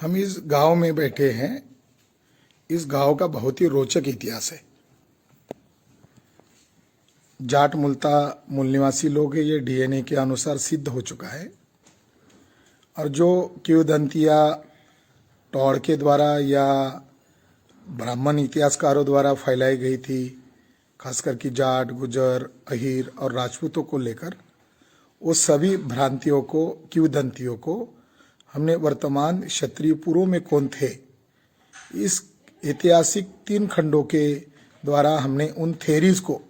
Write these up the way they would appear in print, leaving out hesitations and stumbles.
हम इस गांव में बैठे हैं। इस गांव का बहुत ही रोचक इतिहास है। जाट मूल निवासी लोग हैं, ये डीएनए के अनुसार सिद्ध हो चुका है। और जो किंवदंतियां टौड़ के द्वारा या ब्राह्मण इतिहासकारों द्वारा फैलाई गई थी, खासकर कि जाट, गुजर, अहीर और राजपूतों को लेकर, वो सभी भ्रांतियों को, किंवदंतियों को हमने वर्तमान क्षत्रिय पूर्व में कौन थे, इस ऐतिहासिक 3 खंडों के द्वारा हमने उन थेरीज को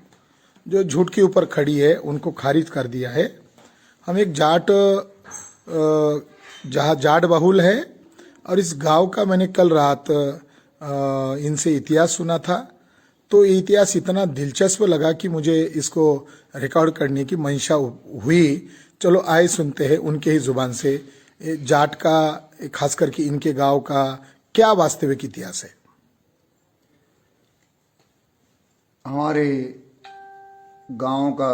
जो झूठ के ऊपर खड़ी है उनको खारिज कर दिया है। हम एक जहाँ जाट बहुल है, और इस गांव का मैंने कल रात इनसे इतिहास सुना था, तो ये इतिहास इतना दिलचस्प लगा कि मुझे इसको रिकॉर्ड करने की मंशा हुई। चलो आए सुनते हैं उनके ही जुबान से जाट का, खास करके इनके गांव का क्या वास्तविक इतिहास है। हमारे गांव का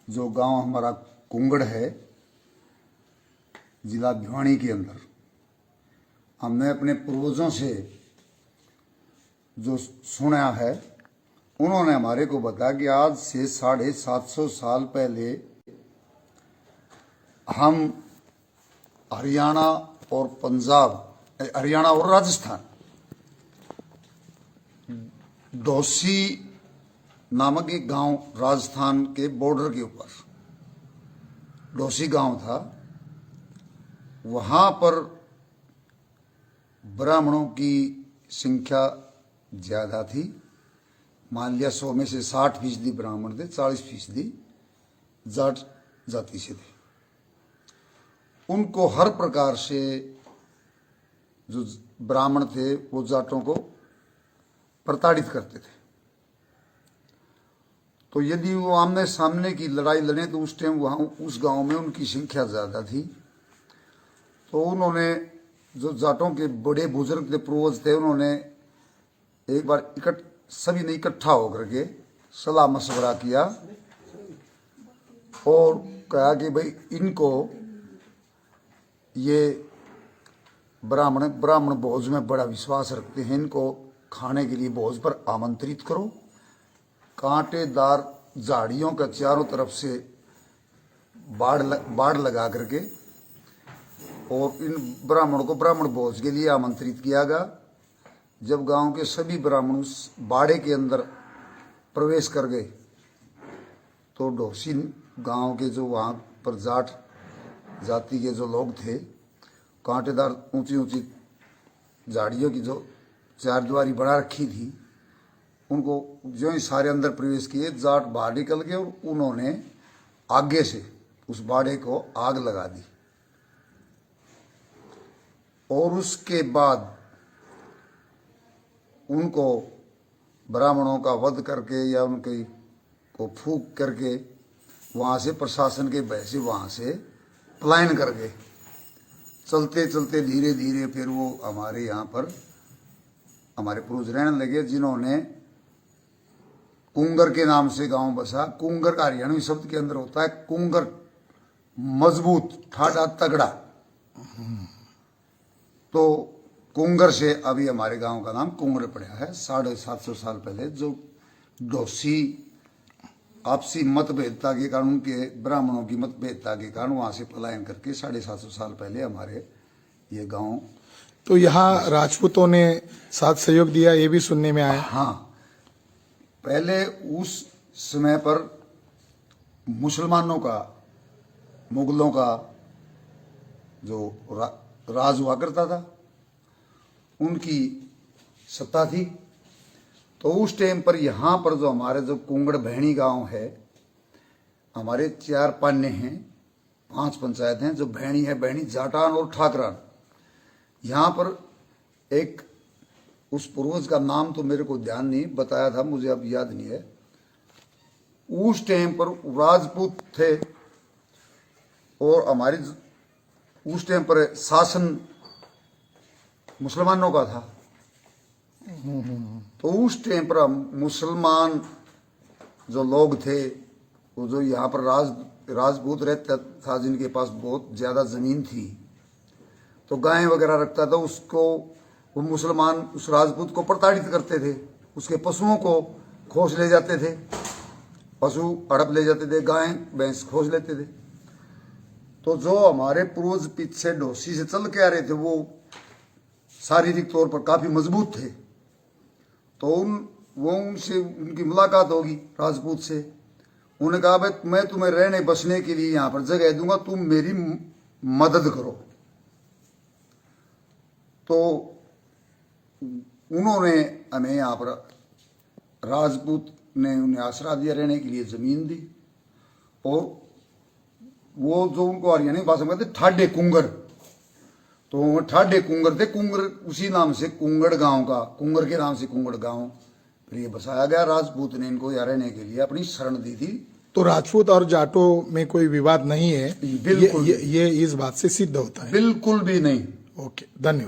जो गांव हमारा कुंगड़ है, जिला भिवानी के अंदर, हमने अपने पूर्वजों से जो सुना है, उन्होंने हमारे को बताया कि आज से 750 साल पहले हम हरियाणा और पंजाब, हरियाणा और राजस्थान, डोसी नामक एक गांव राजस्थान के बॉर्डर के ऊपर डोसी गांव था, वहां पर ब्राह्मणों की संख्या ज्यादा थी। मान लिया 100 में से 60% ब्राह्मण थे, 40% जाट जाति से थे। उनको हर प्रकार से जो ब्राह्मण थे वो जाटों को प्रताड़ित करते थे। तो यदि वो आमने सामने की लड़ाई लड़े तो उस टाइम वहां उस गांव में उनकी संख्या ज्यादा थी। तो उन्होंने, जो जाटों के बड़े बुजुर्ग थे, पूर्वज थे, उन्होंने एक बार सभी ने इकट्ठा होकर के सलाह मशवरा किया और कहा कि भाई इनको ये ब्राह्मण भोज में बड़ा विश्वास रखते हैं, इनको खाने के लिए भोज पर आमंत्रित करो। कांटेदार झाड़ियों का चारों तरफ से बाड़ लगा करके और इन ब्राह्मणों को ब्राह्मण भोज के लिए आमंत्रित किया गया। जब गांव के सभी ब्राह्मण उस बाड़े के अंदर प्रवेश कर गए तो डोसी गांव के जो वहां पर जाट जाति के जो लोग थे, कांटेदार ऊंची ऊंची झाड़ियों की जो चारदीवारी बना रखी थी, उनको जो ही सारे अंदर प्रवेश किए, जाट बाहर निकल गए और उन्होंने आगे से उस बाड़े को आग लगा दी। और उसके बाद उनको ब्राह्मणों का वध करके या उनके को फूंक करके वहां से प्रशासन के भय से वहां से पलायन कर गए। चलते चलते धीरे धीरे फिर वो हमारे यहाँ पर हमारे पूर्वज रहने लगे, जिन्होंने कुंगर के नाम से गांव बसा। कुंगर का हरियाणवी शब्द के अंदर होता है कुंगर, मजबूत, ठाड़ा, तगड़ा। तो कुंगर से अभी हमारे गांव का नाम कुंगर पड़ा है। 750 साल पहले जो डोसी आपसी मतभेदता के कारण, उनके ब्राह्मणों की मतभेदता के कारण वहां से पलायन करके 750 साल पहले हमारे ये गांव। तो यहाँ राजपूतों ने साथ सहयोग दिया, ये भी सुनने में आया। हाँ, पहले उस समय पर मुसलमानों का, मुगलों का जो राज हुआ करता था, उनकी सत्ता थी। तो उस टाइम पर यहाँ पर जो हमारे जो कुंगड़ भैणी गांव है, हमारे 4 पान्ने हैं, 5 पंचायत हैं। जो भैणी है, भैणी, जाटान और ठाकरान। यहाँ पर एक उस पूर्वज का नाम तो मेरे को ध्यान नहीं, बताया था, मुझे अब याद नहीं है। उस टाइम पर राजपूत थे और हमारी उस टाइम पर शासन मुसलमानों का था। तो उस टाइम पर मुसलमान जो लोग थे, वो जो यहाँ पर राजपूत रहता था, जिनके पास बहुत ज्यादा जमीन थी, तो गाय वगैरह रखता था, उसको वो मुसलमान उस राजपूत को प्रताड़ित करते थे, उसके पशुओं को खोज ले जाते थे, पशु हड़प ले जाते थे, गाय भैंस खोज लेते थे। तो जो हमारे पूर्वज पीछे डोसी से चल के आ रहे थे वो शारीरिक तौर पर काफी मजबूत थे, तो उनसे उनकी मुलाकात होगी राजपूत से। उन्होंने कहा भाई मैं तुम्हें रहने बसने के लिए यहाँ पर जगह दूंगा, तुम मेरी मदद करो। तो उन्होंने हमें यहाँ पर राजपूत ने उन्हें आसरा दिया, रहने के लिए जमीन दी। और वो जो उनको हरियाणवी भाषा में कहते ठाडे कुंगर, तो वो ठाडे कुंगर थे। कुंगर उसी नाम से कुंगड़ गांव का, कुंगर के नाम से कुंगड़ गांव फिर ये बसाया गया। राजपूत ने इनको यहाँ रहने के लिए अपनी शरण दी थी। तो राजपूत और जाटों में कोई विवाद नहीं है, बिल्कुल ये इस बात से सिद्ध होता है। बिल्कुल भी नहीं। ओके, धन्यवाद।